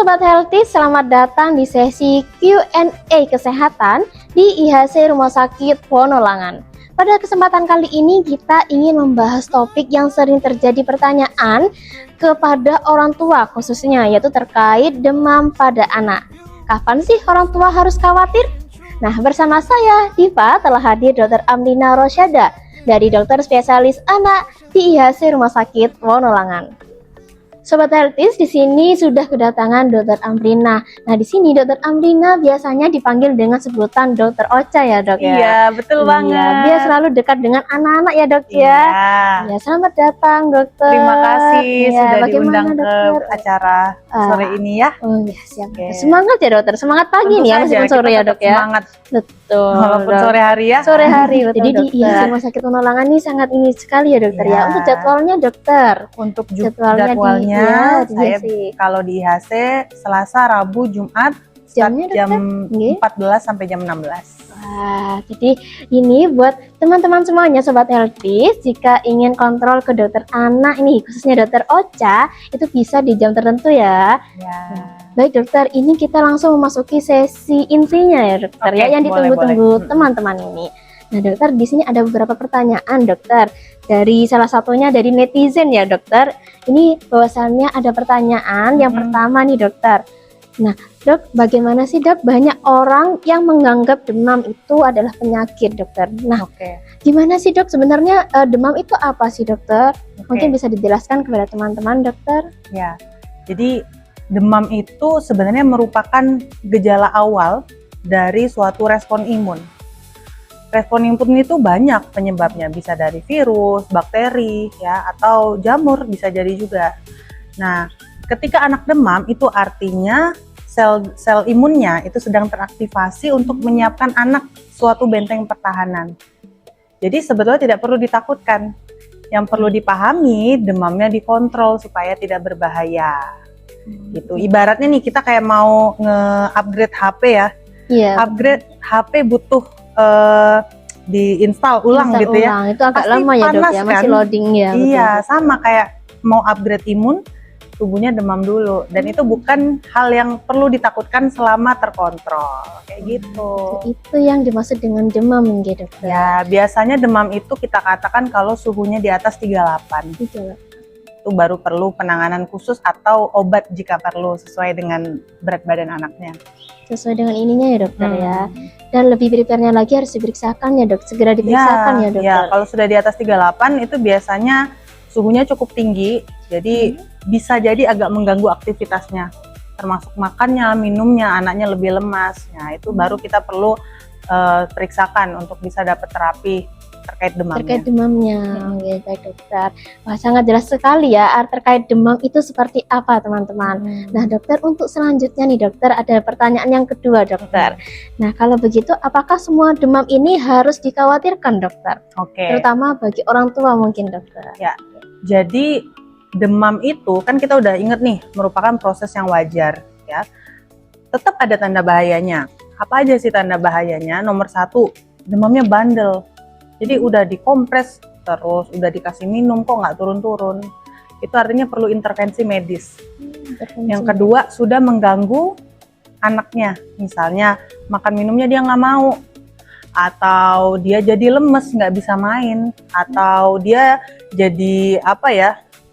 Sobat Healthy, selamat datang di sesi Q&A kesehatan di IHC Rumah Sakit Wonolangan. Pada kesempatan kali ini kita ingin membahas topik yang sering terjadi pertanyaan kepada orang tua khususnya, yaitu terkait demam pada anak. Kapan sih orang tua harus khawatir? Nah, bersama saya Diva telah hadir Dr. Amrina Rosyada dari dokter spesialis anak di IHC Rumah Sakit Wonolangan. Sobat Healthies, di sini sudah kedatangan Dr. Amrina. Nah, di sini Dr. Amrina biasanya dipanggil dengan sebutan Dr. Ocha ya, Dok ya. Iya, betul banget. Dia selalu dekat dengan anak-anak ya, Dok ya. Iya, selamat datang, Dokter. Terima kasih sudah diundang ke dokter? acara sore ini ya. Oh iya, siap. Semangat ya, Dokter. Semangat pagi nih ya, meskipun sore ya, Dok ya. Semangat. Betul. Walaupun sore hari ya. Sore hari, betul. Jadi di Dokter. Rumah Sakit Wonolangan ini sangat ini sekali ya, Dokter ya. Untuk jadwalnya, Dokter. Untuk Jadwalnya saya kalau di IHC Selasa, Rabu, Jumat Jamnya, jam Dokter? 14 sampai jam 16. Wah, jadi ini buat teman-teman semuanya Sobat Healthy, jika ingin kontrol ke dokter anak ini, khususnya dokter Ocha, itu bisa di jam tertentu ya. Ya. Baik dokter, ini kita langsung memasuki sesi intinya ya dokter. Oke, ya, yang ditunggu-tunggu boleh. teman-teman ini. Nah dokter, di sini ada beberapa pertanyaan dokter. Dari salah satunya dari netizen ya dokter. Ini bahwasannya ada pertanyaan yang pertama nih dokter. Nah dok, bagaimana sih dok, banyak orang yang menganggap demam itu adalah penyakit dokter. Nah gimana sih dok sebenarnya demam itu apa sih dokter? Mungkin bisa dijelaskan kepada teman-teman dokter. Ya, jadi demam itu sebenarnya merupakan gejala awal dari suatu respon imun. Respon imun itu banyak penyebabnya, bisa dari virus, bakteri, ya, atau jamur bisa jadi juga. Nah, ketika anak demam itu artinya sel imunnya itu sedang teraktivasi untuk menyiapkan anak suatu benteng pertahanan. Jadi sebetulnya tidak perlu ditakutkan. Yang perlu dipahami, demamnya dikontrol supaya tidak berbahaya. Gitu. Ibaratnya nih kita kayak mau nge-upgrade HP ya. Iya. Upgrade HP butuh diinstal ulang gitu ya. Itu agak Pasti lama ya dok panas, ya, masih kan? loading ya. Iya, betul. sama kayak mau upgrade imun, tubuhnya demam dulu. Dan itu bukan hal yang perlu ditakutkan selama terkontrol. Kayak gitu. Itu yang dimaksud dengan demam gitu dokter. Ya, biasanya demam itu kita katakan kalau suhunya di atas 38. Gitu. Itu baru perlu penanganan khusus atau obat jika perlu sesuai dengan berat badan anaknya. Sesuai dengan ininya ya dokter ya. Dan lebih prepare-nya lagi harus diperiksakan ya dok, segera diperiksakan ya dokter. Ya, kalau sudah di atas 38 itu biasanya suhunya cukup tinggi, jadi bisa jadi agak mengganggu aktivitasnya, termasuk makannya, minumnya, anaknya lebih lemas. Nah itu baru kita perlu periksakan untuk bisa dapat terapi terkait demamnya. Terkait demamnya, ya, baik dokter. Wah sangat jelas sekali ya terkait demam itu seperti apa teman-teman. Nah dokter, untuk selanjutnya nih dokter, ada pertanyaan yang kedua dokter. Nah kalau begitu apakah semua demam ini harus dikhawatirkan dokter? Terutama bagi orang tua mungkin dokter. Ya, jadi demam itu kan kita udah inget nih merupakan proses yang wajar ya. Tetap ada tanda bahayanya. Apa aja sih tanda bahayanya? Nomor 1, demamnya bandel. Jadi udah dikompres terus, udah dikasih minum kok nggak turun-turun. Itu artinya perlu intervensi medis. Yang kedua, sudah mengganggu anaknya. Misalnya makan minumnya dia nggak mau, atau dia jadi lemes nggak bisa main, atau dia jadi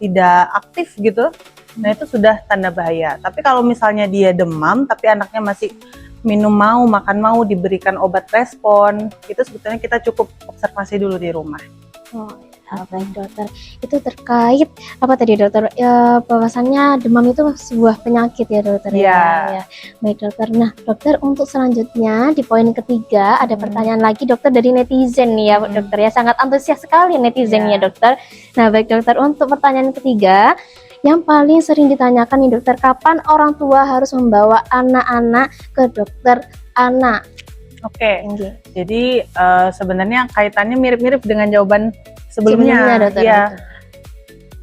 tidak aktif gitu. Nah itu sudah tanda bahaya. Tapi kalau misalnya dia demam tapi anaknya masih minum mau, makan mau, diberikan obat respon, itu sebetulnya kita cukup observasi dulu di rumah. Oh ya, baik dokter. Itu terkait apa tadi dokter? Ya, bahwasannya demam itu sebuah penyakit ya dokter ya. Baik dokter. Nah dokter, untuk selanjutnya di poin ketiga ada pertanyaan lagi dokter dari netizen nih ya dokter ya. Sangat antusias sekali netizennya dokter. Nah baik dokter, untuk pertanyaan ketiga yang paling sering ditanyakan nih dokter, kapan orang tua harus membawa anak-anak ke dokter anak? Jadi sebenarnya kaitannya mirip-mirip dengan jawaban sebelumnya dokter. Ya,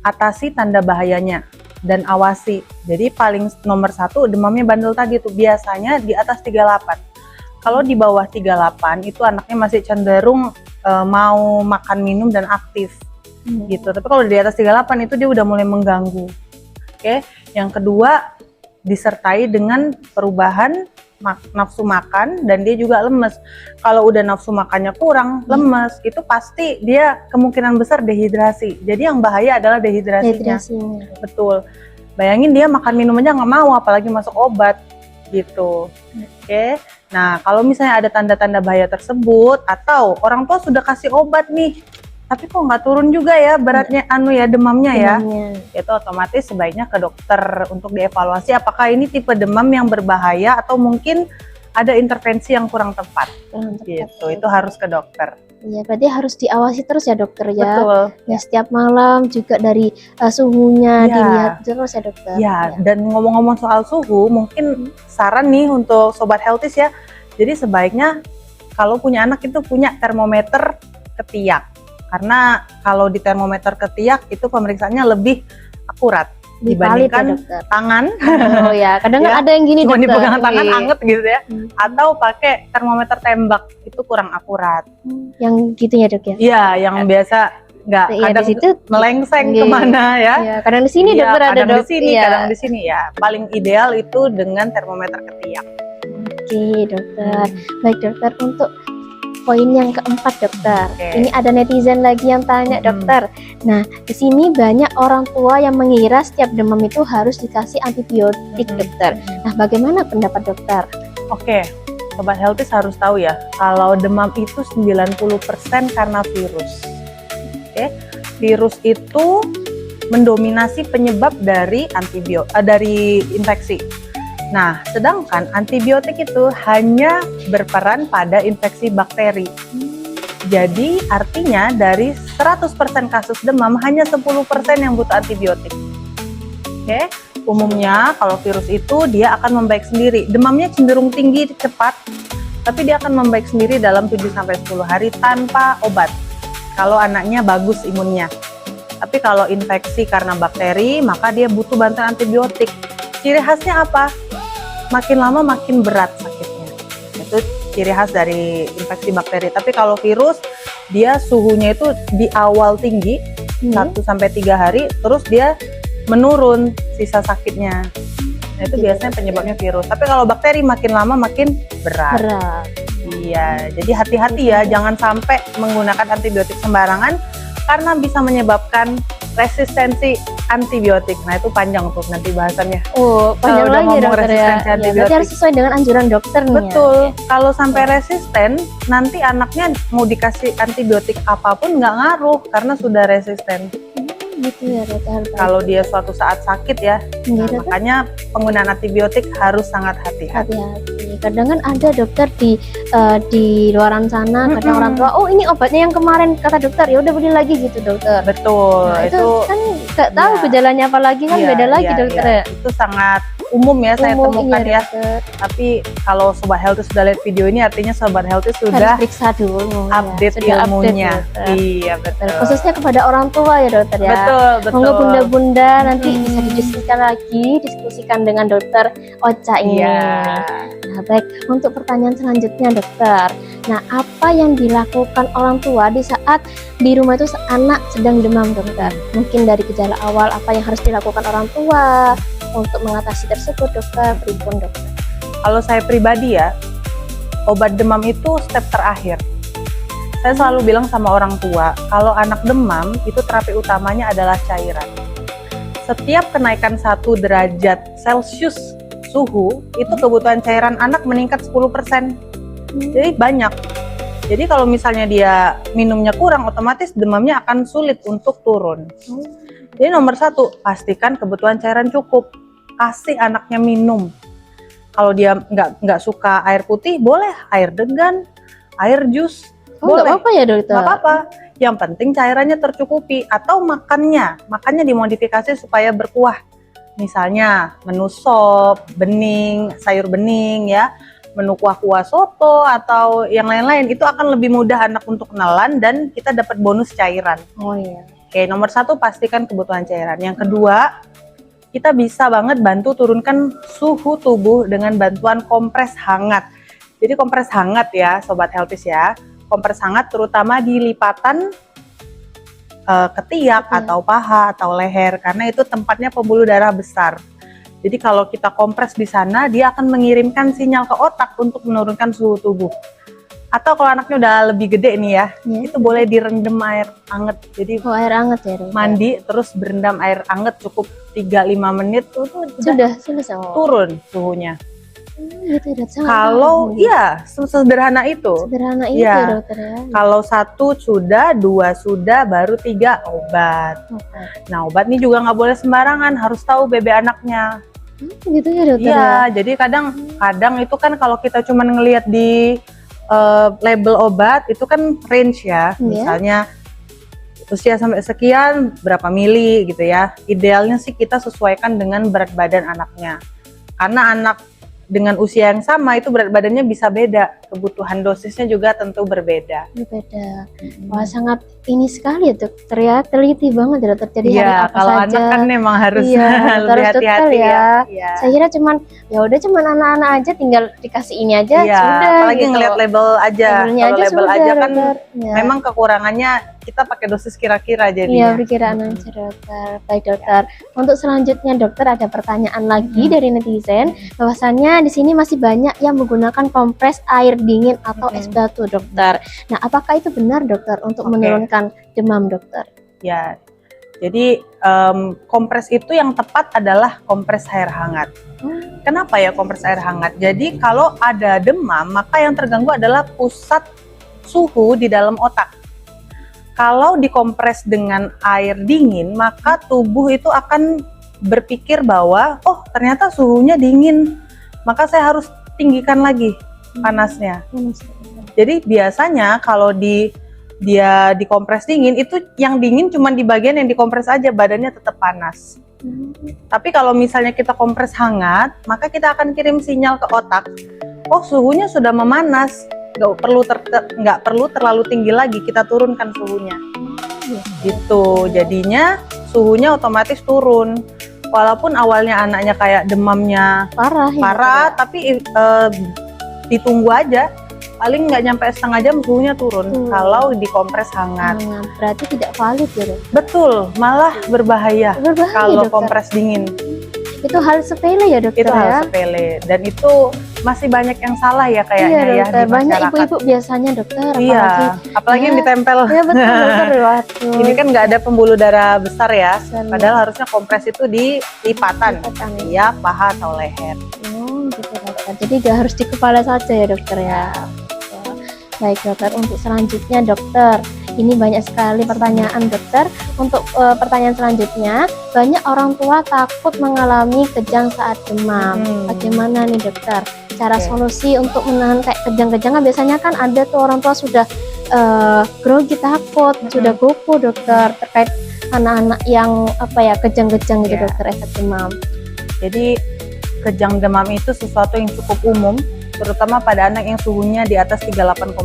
atasi tanda bahayanya dan awasi. Jadi paling nomor 1, demamnya bandel tadi tuh biasanya di atas 38. Kalau di bawah 38 itu anaknya masih cenderung mau makan minum dan aktif. Gitu. Tapi kalau di atas 38 itu dia udah mulai mengganggu. Yang kedua, disertai dengan perubahan nafsu makan dan dia juga lemes. Kalau udah nafsu makannya kurang, lemes, itu pasti dia kemungkinan besar dehidrasi. Jadi yang bahaya adalah dehidrasinya. Betul. Bayangin dia makan minum aja nggak mau, apalagi masuk obat gitu. Oke. Nah, kalau misalnya ada tanda-tanda bahaya tersebut atau orang tua sudah kasih obat nih, tapi kok nggak turun juga ya beratnya, demamnya ya, itu otomatis sebaiknya ke dokter untuk dievaluasi apakah ini tipe demam yang berbahaya atau mungkin ada intervensi yang kurang tepat. Gitu. Itu harus ke dokter. Iya, berarti harus diawasi terus ya dokter ya. Betul. Ya, setiap malam juga dari suhunya dilihat terus ya dokter. Ya, dan ngomong-ngomong soal suhu, mungkin saran nih untuk Sobat Healthies ya. Jadi sebaiknya kalau punya anak itu punya termometer ketiak. Karena kalau di termometer ketiak itu pemeriksaannya lebih akurat dibandingkan tangan. Oh ya, kadang ada yang gini cuma dipegang tangan anget gitu ya. Atau pakai termometer tembak, itu kurang akurat. Yang gitu ya dok ya? Iya, yang biasa nggak kadang itu melengseng kemana ya. Iya, kadang di sini dokter ada kadang di sini, kadang di sini ya. Paling ideal itu dengan termometer ketiak. Oke dokter, baik dokter, untuk poin yang keempat dokter, ini ada netizen lagi yang tanya dokter. Nah, di sini banyak orang tua yang mengira setiap demam itu harus dikasih antibiotik dokter. Nah, bagaimana pendapat dokter? Oke, Sobat Healthies harus tahu ya, kalau demam itu 90% karena virus. Oke, virus itu mendominasi penyebab dari dari infeksi. Nah, sedangkan antibiotik itu hanya berperan pada infeksi bakteri. Jadi, artinya dari 100% kasus demam, hanya 10% yang butuh antibiotik. Oke, umumnya kalau virus itu dia akan membaik sendiri. Demamnya cenderung tinggi, cepat, tapi dia akan membaik sendiri dalam 7-10 hari tanpa obat. Kalau anaknya bagus imunnya. Tapi kalau infeksi karena bakteri, maka dia butuh bantuan antibiotik. Ciri khasnya apa? Makin lama makin berat sakitnya. Itu ciri khas dari infeksi bakteri. Tapi kalau virus, dia suhunya itu di awal tinggi, 1-3 hari, terus dia menurun sisa sakitnya. Nah, itu biasanya penyebabnya virus. Tapi kalau bakteri makin lama makin berat. Iya, jadi hati-hati ya, jangan sampai menggunakan antibiotik sembarangan karena bisa menyebabkan resistensi antibiotik. Nah, itu panjang tuh nanti bahasannya. Oh, panjang lagi dokter ya. Berarti harus sesuai dengan anjuran dokter nih. Betul. Kalau sampai resisten, nanti anaknya mau dikasih antibiotik apapun nggak ngaruh karena sudah resisten. Gitu ya dokter. Kalau dia suatu saat sakit ya, makanya penggunaan antibiotik harus sangat hati-hati. Kadang kan ada dokter di luaran sana, kadang orang tua, oh ini obatnya yang kemarin kata dokter, ya udah beli lagi gitu dokter. Betul. Nah, itu kan nggak tahu gejalanya apa lagi kan beda lagi dokter. Itu sangat umum ya, saya temukan ya. Tapi kalau Sobat Healthies sudah lihat video ini, artinya Sobat Healthies sudah periksa dulu, update ilmunya. Iya betul. Khususnya kepada orang tua ya dokter ya. Betul. Monggo bunda-bunda nanti bisa didiskusikan dengan dokter Ocha ini. Nah, baik, untuk pertanyaan selanjutnya dokter. Nah, apa yang dilakukan orang tua di saat di rumah itu anak sedang demam dokter? Mungkin dari gejala awal apa yang harus dilakukan orang tua untuk mengatasi tersebut dokter? Pripun dokter? Kalau saya pribadi ya, obat demam itu step terakhir. Saya selalu bilang sama orang tua, kalau anak demam itu terapi utamanya adalah cairan. Setiap kenaikan 1 derajat Celcius suhu, itu kebutuhan cairan anak meningkat 10%. Jadi banyak. Jadi kalau misalnya dia minumnya kurang, otomatis demamnya akan sulit untuk turun. Jadi nomor 1, pastikan kebutuhan cairan cukup. Kasih anaknya minum. Kalau dia nggak suka air putih, boleh air degan, air jus. Nggak apa-apa ya dokter? Nggak apa-apa. Yang penting cairannya tercukupi. Atau makannya dimodifikasi supaya berkuah. Misalnya menu sop, bening, sayur bening ya, menu kuah-kuah soto atau yang lain-lain. Itu akan lebih mudah anak untuk kenalan dan kita dapat bonus cairan. Oh iya. Oke, nomor 1 pastikan kebutuhan cairan. Yang kedua, kita bisa banget bantu turunkan suhu tubuh dengan bantuan kompres hangat. Jadi kompres hangat ya Sobat Healthies ya. Kompres hangat terutama di lipatan ketiak atau paha atau leher karena itu tempatnya pembuluh darah besar. Jadi kalau kita kompres di sana, dia akan mengirimkan sinyal ke otak untuk menurunkan suhu tubuh. Atau kalau anaknya udah lebih gede nih ya, itu boleh direndam air anget. Jadi air anget ya dokter. mandi terus berendam air anget cukup 3-5 menit tuh Sudah turun suhunya. Gitu ya, dokter. Kalau iya sederhana itu. Sederhana itu ya dokter ya. Kalau 1 sudah, 2 sudah, baru 3 obat. Nah obat ini juga nggak boleh sembarangan, harus tahu BB anaknya. Gitu ya dokter. Iya, jadi kadang itu kan kalau kita cuma ngelihat di label obat itu kan range ya, misalnya usia sampai sekian berapa mili gitu ya. Idealnya sih kita sesuaikan dengan berat badan anaknya, karena anak dengan usia yang sama itu berat badannya bisa beda, kebutuhan dosisnya juga tentu berbeda. Wah sangat ini sekali ya dokter ya, teliti banget ya dokter. Jadi ya, kalau saja anak kan memang harus lebih hati-hati ya. Saya kira cuman anak-anak aja tinggal dikasih ini aja sudah. Apalagi gitu. Ngeliat label aja, kalau label aja kan memang kekurangannya kita pakai dosis kira-kira jadinya. Iya, perkiraan aja dokter. Baik dokter. Untuk selanjutnya dokter ada pertanyaan lagi dari netizen, bahwasannya di sini masih banyak yang menggunakan kompres air dingin atau es batu dokter. Nah, apakah itu benar dokter untuk menurunkan demam dokter? Ya, jadi kompres itu yang tepat adalah kompres air hangat. Kenapa ya kompres air hangat? Jadi kalau ada demam, maka yang terganggu adalah pusat suhu di dalam otak. Kalau dikompres dengan air dingin, maka tubuh itu akan berpikir bahwa, oh ternyata suhunya dingin, maka saya harus tinggikan lagi panasnya. Jadi biasanya kalau dia dikompres dingin, itu yang dingin cuma di bagian yang dikompres aja, badannya tetap panas. Tapi kalau misalnya kita kompres hangat, maka kita akan kirim sinyal ke otak, oh suhunya sudah memanas. Nggak perlu terlalu tinggi lagi, kita turunkan suhunya gitu, jadinya suhunya otomatis turun. Walaupun awalnya anaknya kayak demamnya parah tapi ditunggu aja, paling nggak nyampe setengah jam suhunya turun kalau dikompres hangat. Berarti tidak valid ya? Betul, malah berbahaya kalau kompres dingin. Itu hal sepele ya dokter? Itu hal sepele, dan itu masih banyak yang salah ya kayaknya ya di masyarakat. Banyak ibu-ibu biasanya dokter, apalagi yang ditempel. Iya betul dokter. Ini kan nggak ada pembuluh darah besar ya, padahal harusnya kompres itu di lipatan, ya paha atau leher. Gitu dokter. Jadi nggak harus di kepala saja ya dokter ya. Baik dokter, untuk selanjutnya dokter, ini banyak sekali pertanyaan dokter. Untuk pertanyaan selanjutnya, banyak orang tua takut mengalami kejang saat demam. Bagaimana nih dokter? Cara solusi untuk menahan kayak kejang-kejangan, biasanya kan ada tuh orang tua sudah grogi, takut, sudah gopo dokter, terkait anak-anak yang kejang-kejang gitu dokter, efek demam. Jadi kejang demam itu sesuatu yang cukup umum, terutama pada anak yang suhunya di atas 38,5.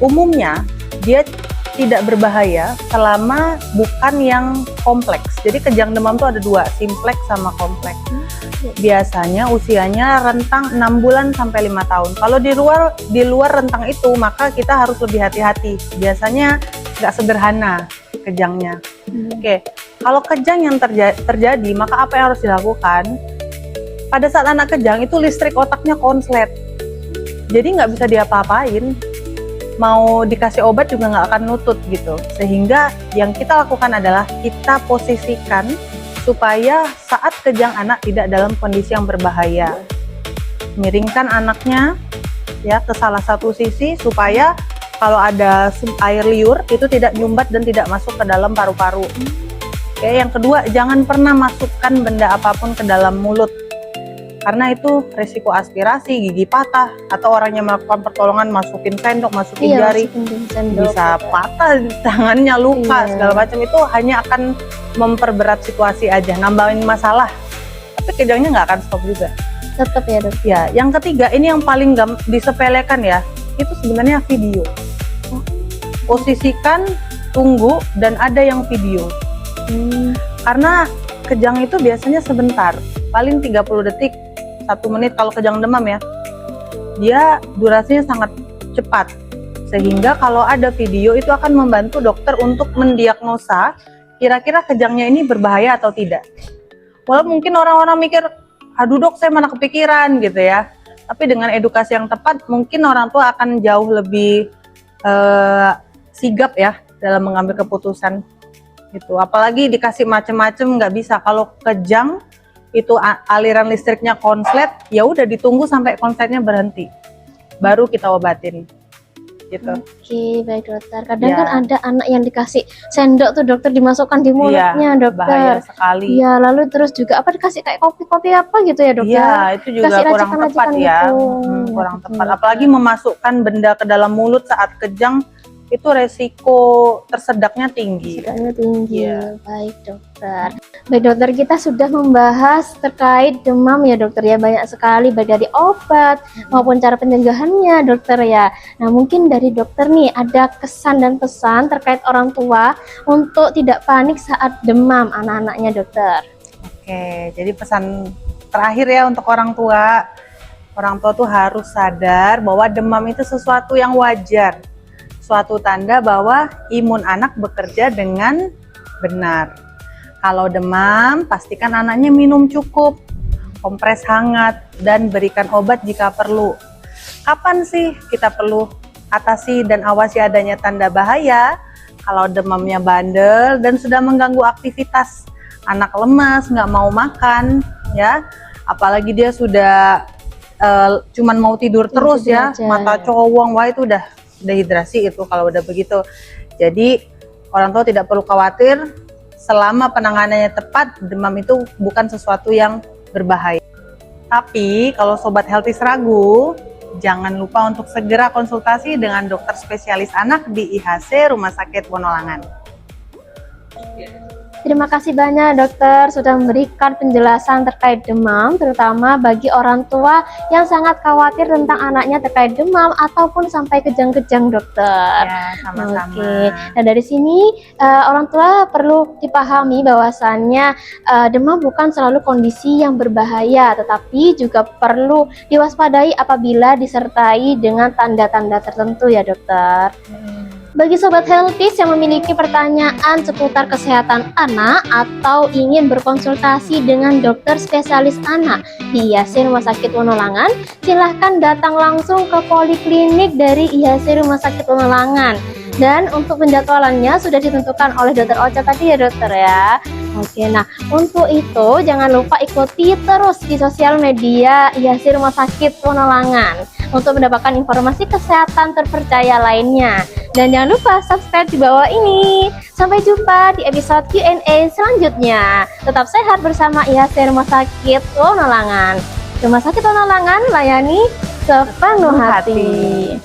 Umumnya dia tidak berbahaya selama bukan yang kompleks. Jadi kejang demam itu ada 2, simplex sama kompleks. Biasanya usianya rentang 6 bulan sampai 5 tahun. Kalau di luar rentang itu, maka kita harus lebih hati-hati. Biasanya nggak sederhana kejangnya. Kalau kejang yang terjadi, maka apa yang harus dilakukan? Pada saat anak kejang itu listrik otaknya konslet, jadi nggak bisa diapa-apain, mau dikasih obat juga nggak akan nutut gitu. Sehingga yang kita lakukan adalah kita posisikan supaya saat kejang anak tidak dalam kondisi yang berbahaya. Miringkan anaknya ya ke salah satu sisi supaya kalau ada air liur itu tidak nyumbat dan tidak masuk ke dalam paru-paru. Yang kedua, jangan pernah masukkan benda apapun ke dalam mulut, karena itu resiko aspirasi, gigi patah, atau orang yang melakukan pertolongan masukin sendok, masukin jari, bisa patah tangannya, luka, segala macam. Itu hanya akan memperberat situasi aja, nambahin masalah, tapi kejangnya nggak akan stop juga. Tetap ya dok? Ya, yang ketiga, ini yang paling disepelekan ya, itu sebenarnya video. Posisikan, tunggu, dan ada yang video. Karena kejang itu biasanya sebentar, paling 30 detik, 1 menit kalau kejang demam ya. Dia durasinya sangat cepat, sehingga kalau ada video itu akan membantu dokter untuk mendiagnosa kira-kira kejangnya ini berbahaya atau tidak. Walau mungkin orang-orang mikir, aduh dok saya mana kepikiran gitu ya. Tapi dengan edukasi yang tepat, mungkin orang tua akan jauh lebih sigap ya dalam mengambil keputusan gitu. Apalagi dikasih macem-macem nggak bisa. Kalau kejang itu aliran listriknya konslet, ya udah ditunggu sampai konsletnya berhenti, baru kita obatin gitu. Oke, baik dokter. Kadang Ya. kan ada anak yang dikasih sendok tuh dokter, dimasukkan di mulutnya Iya, dokter. bahaya sekali. Iya, lalu terus juga apa dikasih kayak kopi-kopi apa gitu ya dokter? Iya, itu juga Kasih kurang tepat racikan-racikan ya. gitu. Kurang Oke, tepat. dokter. Apalagi memasukkan benda ke dalam mulut saat kejang, itu resiko tersedaknya tinggi. Sedangnya tinggi. Iya. Baik dokter. Baik dokter, kita sudah membahas terkait demam ya dokter ya, banyak sekali baik dari obat maupun cara pencegahannya dokter ya. Nah mungkin dari dokter nih ada kesan dan pesan terkait orang tua untuk tidak panik saat demam anak-anaknya dokter. Oke, jadi pesan terakhir ya untuk orang tua. Orang tua tuh harus sadar bahwa demam itu sesuatu yang wajar. Suatu tanda bahwa imun anak bekerja dengan benar. Kalau demam, pastikan anaknya minum cukup, kompres hangat, dan berikan obat jika perlu. Kapan sih kita perlu atasi dan awasi adanya tanda bahaya? Kalau demamnya bandel dan sudah mengganggu aktivitas, anak lemas, nggak mau makan, ya. Apalagi dia sudah cuman mau tidur terus ya, aja. mata cowong, wah itu udah dehidrasi itu kalau udah begitu. Jadi orang tua tidak perlu khawatir, selama penanganannya tepat, demam itu bukan sesuatu yang berbahaya. Tapi kalau sobat healthy ragu, jangan lupa untuk segera konsultasi dengan dokter spesialis anak di IHC Rumah Sakit Wonolangan. Terima kasih banyak dokter sudah memberikan penjelasan terkait demam, terutama bagi orang tua yang sangat khawatir tentang anaknya terkait demam ataupun sampai kejang-kejang dokter. Ya, sama-sama. Oke, nah dari sini orang tua perlu dipahami bahwasannya demam bukan selalu kondisi yang berbahaya, tetapi juga perlu diwaspadai apabila disertai dengan tanda-tanda tertentu ya dokter. Bagi sobat healthies yang memiliki pertanyaan seputar kesehatan anak atau ingin berkonsultasi dengan dokter spesialis anak di IHC Rumah Sakit Wonolangan, silahkan datang langsung ke poliklinik dari IHC Rumah Sakit Wonolangan. Dan untuk penjadwalannya sudah ditentukan oleh dokter Ocha tadi ya dokter ya. Oke, nah untuk itu jangan lupa ikuti terus di sosial media IHC Rumah Sakit Wonolangan untuk mendapatkan informasi kesehatan terpercaya lainnya. Dan jangan lupa subscribe di bawah ini. Sampai jumpa di episode Q&A selanjutnya. Tetap sehat bersama IHC Rumah Sakit Wonolangan. Rumah Sakit Wonolangan layani sepenuh hati.